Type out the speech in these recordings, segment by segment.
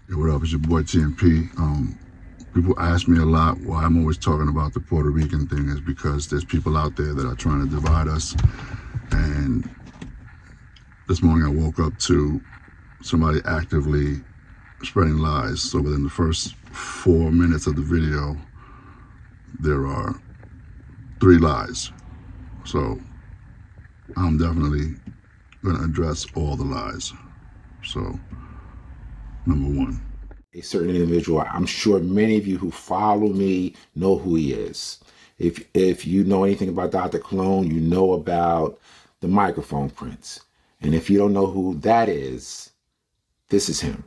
Hey, what up? It's your boy TMP. People ask me a lot why I'm always talking about the Puerto Rican thing is because there's people out there that are trying to divide us. And this morning I woke up to somebody actively spreading lies. So within the first 4 minutes of the video, there are 3 lies. So I'm definitely going to address all the lies. So, number 1. A certain individual. I'm sure many of you who follow me know who he is. If you know anything about Dr. Colon, you know about the microphone prints. And if you don't know who that is, this is him.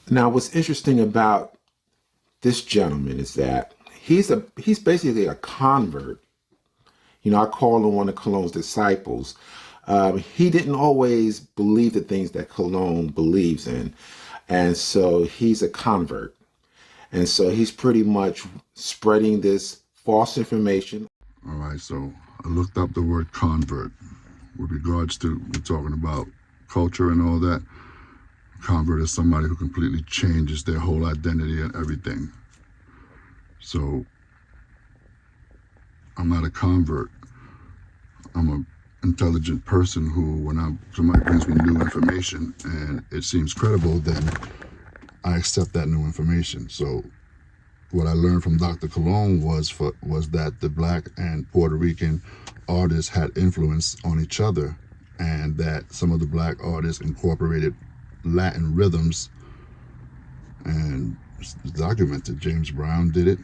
Now, what's interesting about this gentleman is that he's basically a convert. You know, I call him one of Colon's disciples. He didn't always believe the things that Colon believes in. And so he's a convert. And so he's pretty much spreading this false information. All right, so I looked up the word convert with regards to we're talking about culture and all that. Convert is somebody who completely changes their whole identity and everything. So I'm not a convert. I'm an intelligent person who, when somebody brings me new information and it seems credible, then I accept that new information. So what I learned from Dr. Colon was that the Black and Puerto Rican artists had influence on each other, and that some of the Black artists incorporated Latin rhythms, and it's documented. James Brown did it.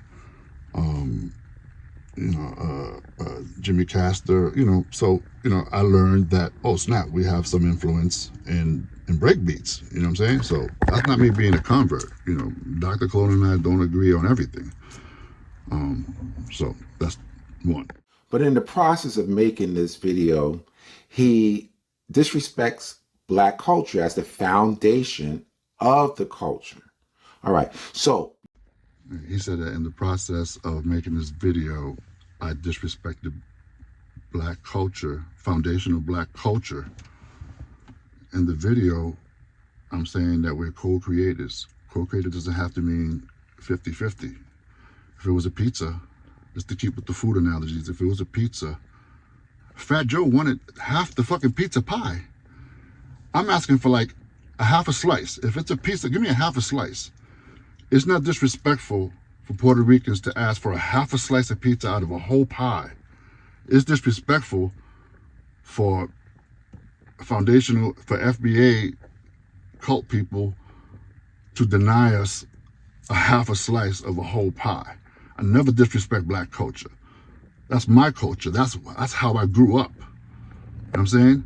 Jimmy Castor, so, I learned that, oh snap, we have some influence in break beats, you know what I'm saying? So that's not me being a convert, Dr. Colon and I don't agree on everything. So that's one. But in the process of making this video, he disrespects Black culture as the foundation of the culture. All right, so. He said that in the process of making this video, I disrespected Black culture, foundational Black culture. In the video, I'm saying that we're co-creators. Co-creator doesn't have to mean 50-50. If it was a pizza, just to keep with the food analogies, if it was a pizza, Fat Joe wanted half the fucking pizza pie. I'm asking for like a half a slice. If it's a pizza, give me a half a slice. It's not disrespectful for Puerto Ricans to ask for a half a slice of pizza out of a whole pie. It's disrespectful for FBA cult people to deny us a half a slice of a whole pie. I never disrespect Black culture. That's my culture. That's how I grew up. You know what I'm saying?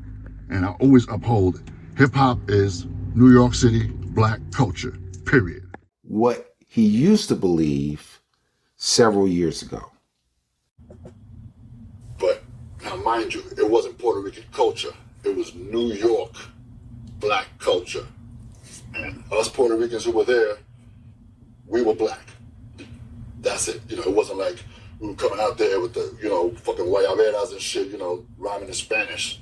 And I always uphold hip hop is New York City Black culture, period. What he used to believe several years ago. But now, mind you, it wasn't Puerto Rican culture. It was New York Black culture. And us Puerto Ricans who were there, we were Black. That's it. It wasn't like we were coming out there with the, fucking guayaberas and shit, rhyming in Spanish.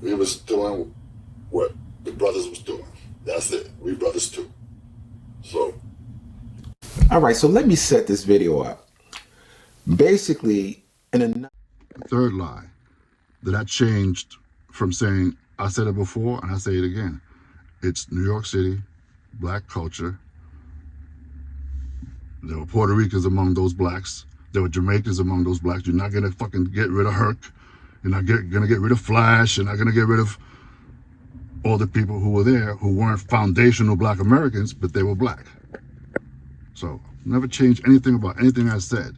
We was doing what the brothers was doing. That's it. We brothers too. So. All right, so let me set this video up. Basically, the third lie that I changed from saying, I said it before and I say it again. It's New York City, Black culture. There were Puerto Ricans among those Blacks. There were Jamaicans among those Blacks. You're not gonna fucking get rid of Herc. You're not gonna get rid of Flash. You're not gonna get rid of all the people who were there who weren't foundational Black Americans, but they were Black. So never change anything about anything I said.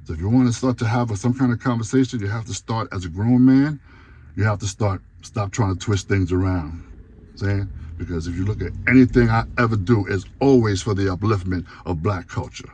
So if you want to start to have some kind of conversation, you have to start as a grown man. You have to stop trying to twist things around. Because if you look at anything I ever do, it's always for the upliftment of Black culture.